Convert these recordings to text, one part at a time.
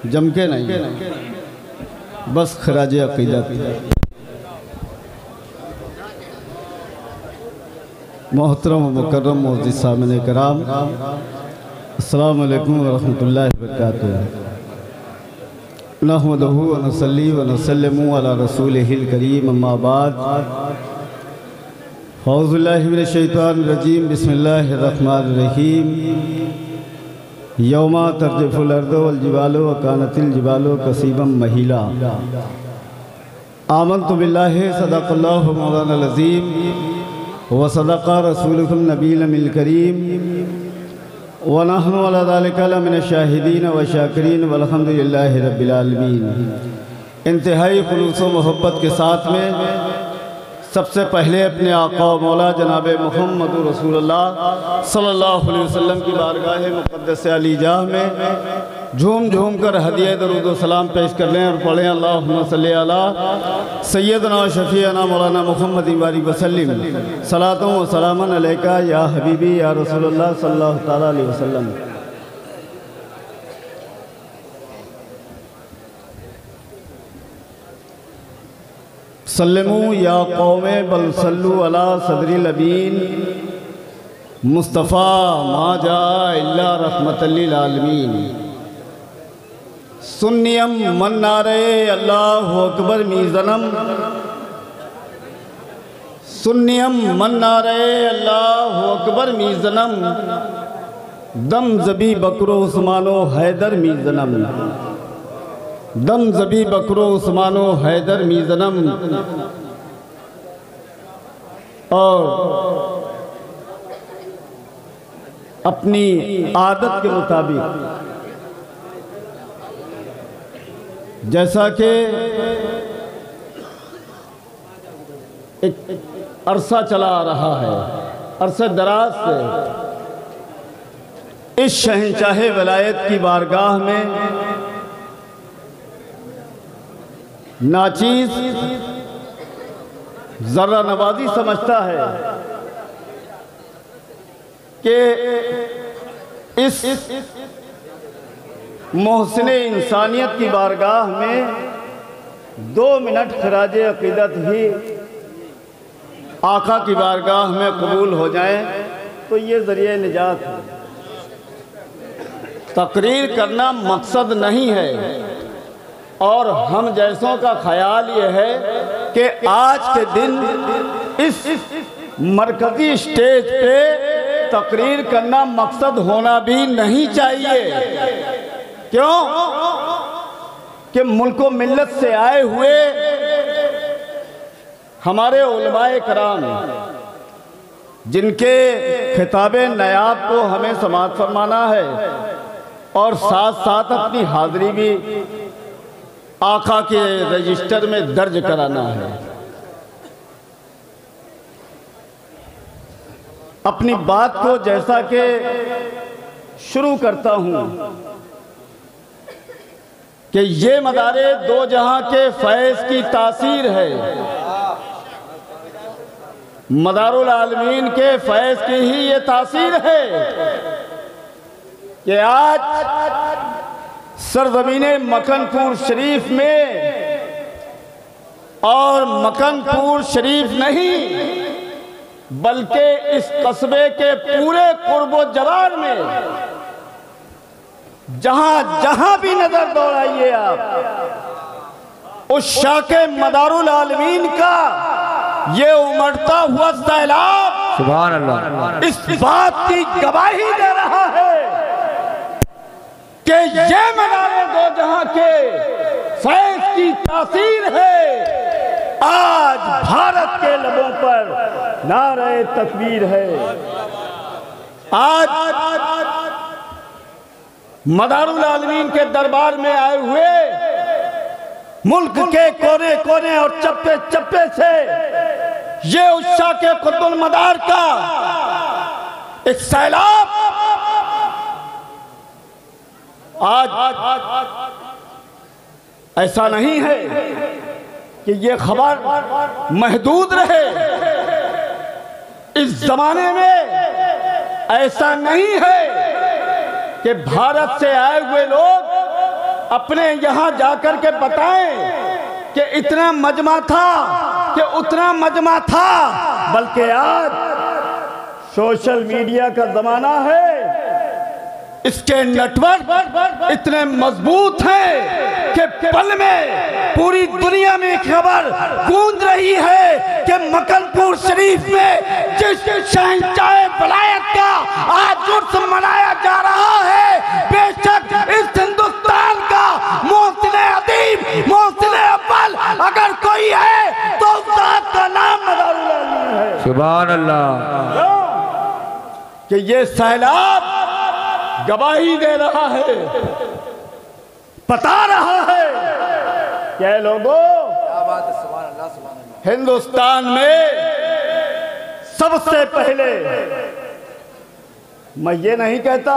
जम के नहीं, बस खराज अक़ीदत। मोहतरम मुकर्रम मोअज़्ज़िज़ सामिन कराम, अस्सलामु अलैकुम व रहमतुल्लाहि व बरकातुहू। नहमदुहु व नसल्ली व नसल्लिमु अला रसूलिहिल करीम, अम्मा बाद। औज़ु बिल्लाहि मिनश शैतानिर रजीम, बिस्मिल्लाहिर रहमानिर रहीम। यौमा तर्जुफुल अर्दु वल जिबालु व कानतिल जिबालु कसीबम महिला। आमन्तु बिल्लाहि सदक़ल्लाहु मौलानाल अज़ीम व सदक़ा रसूलुहुन नबील करीम व नहनु अला ज़ालिका लमिनश शाहिदीन व शाकिरीन वल्हम्दुलिल्लाहि रब्बिल आलमीन। इंतहाई खुलूस व मोहब्बत के साथ में सबसे पहले अपने आका व मौला जनाब मुहम्मद रसूलुल्लाह सल्लल्लाहु अलैहि वसल्लम की बारगाह मुक़द्दस अली जाह में झूम झूम कर हदिया दरूद व सलाम पेश कर लें और पढ़ें अल्लाहुम्मा सल्ली अला सय्यदना शफ़ीअना मौलाना मुहम्मद बारिक वसल्लिम सलातुन व सलामन अलैका या हबीबी या रसूलुल्लाह सल्लल्लाहु तआला अलैहि वसल्लम। सल्लमू या कौमे बल सल्लू अला सदरिल अमीन मुस्तफ़ा मा जा इल्ला रहमतल लिल आलमीन। सुन्नियम मन नारे अल्लाहु अकबर मीज़नम, सुन्नियम मन नारे अल्लाहु अकबर मीज़नम। दम ज़बी बकरो उस्मानो हैदर मीज़नम, दम ज़बी बकरो उस्मानो हैदर मीज़नम। और अपनी आदत के मुताबिक जैसा कि एक अरसा चला आ रहा है, अरसे दराज से इस शहंशाहे वलायत की बारगाह में नाचीज़ ज़र्रा नवाज़ी समझता है कि इस मोहसिने इंसानियत की बारगाह में 2 मिनट खराज अक़ीदत ही आका की बारगाह में कबूल हो जाए तो ये ज़रिए निजात है। तकरीर करना मकसद नहीं है और हम जैसों का ख्याल ये है कि आज के दिन इस मरकज़ी स्टेज पे तकरीर करना मकसद होना भी नहीं चाहिए। क्यों कि मुल्क व मिल्लत से आए हुए हमारे उलमाए कराम जिनके खिताबे नयाब को हमें समाअत फरमाना है और साथ साथ अपनी हाज़िरी भी आका के रजिस्टर में दर्ज कराना है। अपनी बात को जैसा कि शुरू करता हूँ कि ये मदारे दो जहां के फैज़ की तासीर है, मदारुल आलमीन के फैज़ की ही ये तासीर है कि आज सरज़मीने मक्कनपुर शरीफ में और मक्कनपुर शरीफ नहीं बल्कि इस कस्बे के पूरे कुर्बो जवार में जहां जहां भी नजर दौड़ाइए आप उस शाके मदारुल आलमीन का ये उमड़ता हुआ सैलाब सुभान अल्लाह इस बात की गवाही दे रहा है कि ये मदारे दो जहां के फैज़ की तासीर है। आज भारत के लबों पर नारे तकबीर है। आज मदारुल आलमीन के दरबार में आए हुए मुल्क के कोने कोने और चप्पे चप्पे से ये उस शाके कुतुल मदार का एक सैलाब आज ऐसा नहीं है कि ये खबर महदूद रहे। इस जमाने में ऐसा नहीं है कि भारत से आए हुए लोग अपने यहाँ जाकर के बताएं कि इतना मजमा था कि उतना मजमा था, बल्कि आज सोशल मीडिया का जमाना है, इसके नेटवर्क इतने मजबूत हैं कि पल में पूरी दुनिया में खबर गूंज रही है कि मकनपुर शरीफ में जिस शहंशाह वलायत का आज उर्स मनाया जा रहा है, बेशक इस हिंदुस्तान का मोहसिन अदीब, मोहसिन अव्वल अगर कोई है तो उस ज़ात का नाम मदार है। सुभान अल्लाह। कि ये सैलाब गवाही दे रहा है, बता रहा है क्या लोगों, हिंदुस्तान में सबसे पहले, मैं ये नहीं कहता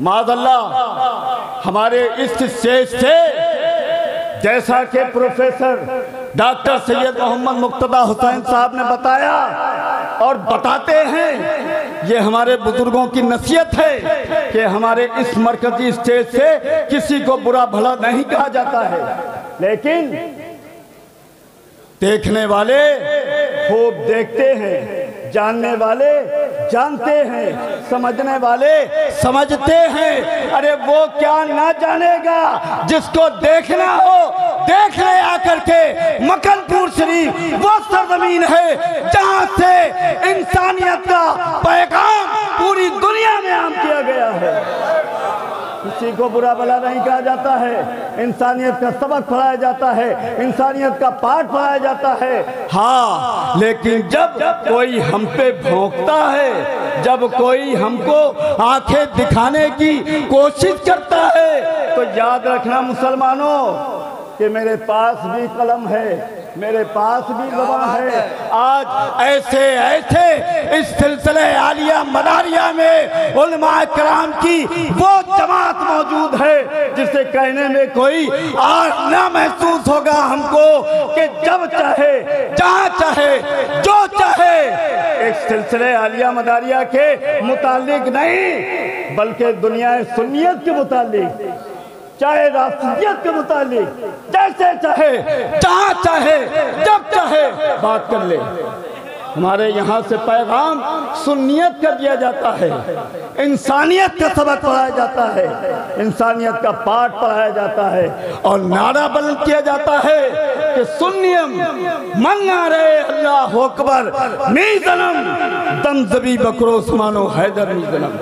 माज़अल्लाह हमारे इस स्टेज से, जैसा कि प्रोफेसर डॉक्टर सैयद मोहम्मद मुक्तदा हुसैन साहब ने बताया और बताते हैं, ये हमारे बुजुर्गों की नसीहत है कि हमारे इस मरकजी स्टेज से किसी को बुरा भला नहीं कहा जाता है, लेकिन देखने वाले खूब देखते हैं, जानने वाले जानते हैं, समझने वाले समझते हैं। अरे वो क्या ना जानेगा जिसको देखना हो, देखने आकर के मकनपुर शरीफ वो सरजमीन है जहां से इंसानियत का पैगाम पूरी दुनिया में आम किया गया है। किसी को बुरा भला नहीं कहा जाता है, इंसानियत का सबक पढ़ाया जाता है, इंसानियत का पाठ पढ़ाया जाता है। हाँ, लेकिन जब कोई हम पे भौंकता है, जब कोई हमको आंखें दिखाने की कोशिश करता है, तो याद रखना मुसलमानों कि मेरे पास भी कलम है, मेरे पास भी ज़बान है। आज ऐसे ऐसे इस सिलसिले आलिया मदारिया में उलमा कराम की वो जमात मौजूद है जिसे कहने में कोई आर ना महसूस होगा हमको कि जब चाहे, जहाँ चाहे, जो चाहे, एक सिलसिले आलिया मदारिया के मुतालिक नहीं बल्कि दुनिया सुन्नियत के मुतालिक, चाहे राष्ट्रीयत के मुतालिक, जैसे चाहे, जहाँ चाहे, जब चाहे बात कर ले। हमारे यहाँ से पैगाम सुन्नियत का दिया जाता है, इंसानियत का सबक पढ़ाया जाता है, इंसानियत का पाठ पढ़ाया जाता है और नारा बुलंद किया जाता है कि सुन्नियम मन्ना रे अल्लाह अकबर मी जन्म दम जबी बकरो उस्मानो हैदर मी जन्म।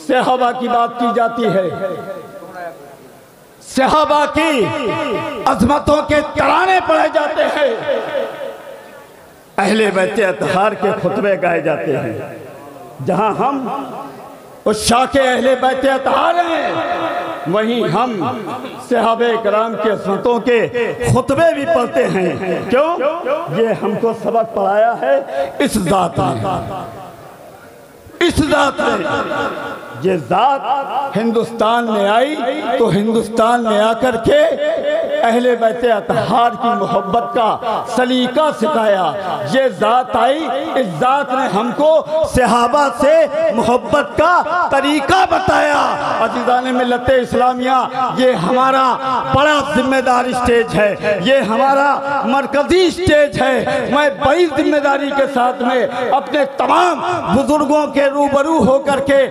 सहाबा की बात की जाती है, सहाबा की अजमतों के तराने पढ़े जाते हैं, अहले बैत अतहार के खुतबे गाए जाते हैं। जहां हम उस शाखे अहले बैत अतहार हैं, वहीं हम सहाबे कराम के अजमतों के खुतबे भी पढ़ते हैं। क्यों? ये हमको सबक पढ़ाया है इस जात ने, इस जात ने। ये जात हिंदुस्तान में आई तो हिंदुस्तान में आकर के अहले बैत अतहार की मोहब्बत का सलीका सिखाया। ये जात आई, इस जात ने हमको सहाबा से मोहब्बत का तरीका बताया। अज़ीज़ान मिल्लत इस्लामिया, ये हमारा बड़ा जिम्मेदार स्टेज है, ये हमारा मरकजी स्टेज है। मैं बड़ी जिम्मेदारी के साथ में अपने तमाम बुजुर्गों के रूबरू होकर के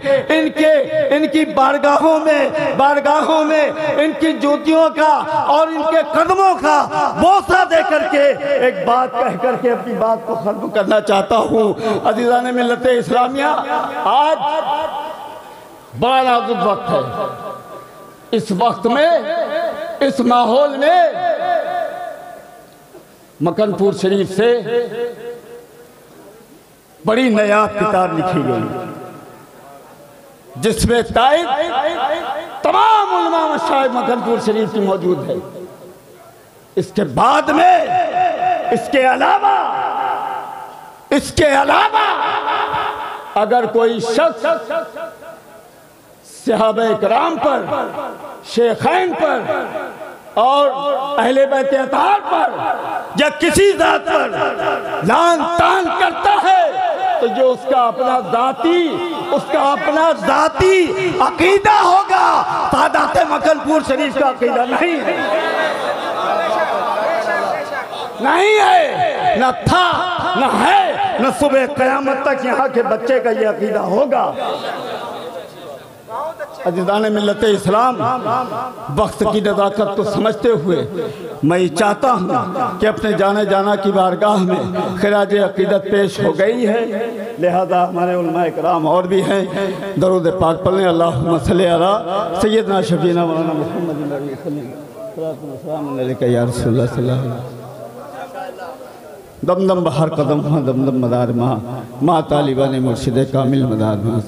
इनकी बारगाहों में इनकी जूतियों का और इनके कदमों का बोसा दे करके एक बात कह करके अपनी बात को खत्म करना चाहता हूँ। अज़ीज़ान मिल्लत इस्लामिया, आज बड़ा नाजुक वक्त है। इस वक्त में, इस माहौल में मकनपुर शरीफ से बड़ी नायाब किताब लिखी गई जिसमें ताइद तमाम उलमा मशाइख मकनपुर शरीफ की मौजूद है। इसके बाद में, इसके अलावा अगर कोई शख्स सहाबा किराम पर, शेखैन पर और अहले बैत अतहार पर या किसी जात पर लान तान करता है तो जो उसका अपना जाती उसका अपना जाती अकीदा होगा, सादात मकनपुर शरीफ का अकीदा नहीं है, नहीं है, न था, न है, न सुबह क़यामत तक यहाँ के बच्चे का ये अकीदा होगा। अज़ीज़ान मिल्लत इस्लाम, वक्त की नज़ाकत को समझते हुए मैं चाहता हूँ कि अपने जाने जाना की बारगाह में खिराज अकीदत पेश हो गई है, लिहाजा हमारे उलमा इकराम और भी हैं, दरूद पाक पढ़ें। अल्लाहुम्मा सल्ली अला सय्यदना शफीना मौलाना मुहम्मद या रसूलल्लाह सल्लल्लाहु अलैहि वसल्लम। दम दम बहर कदम दम दम मदार माँ तालिबान मुर्शिद कामिल मदार माँ।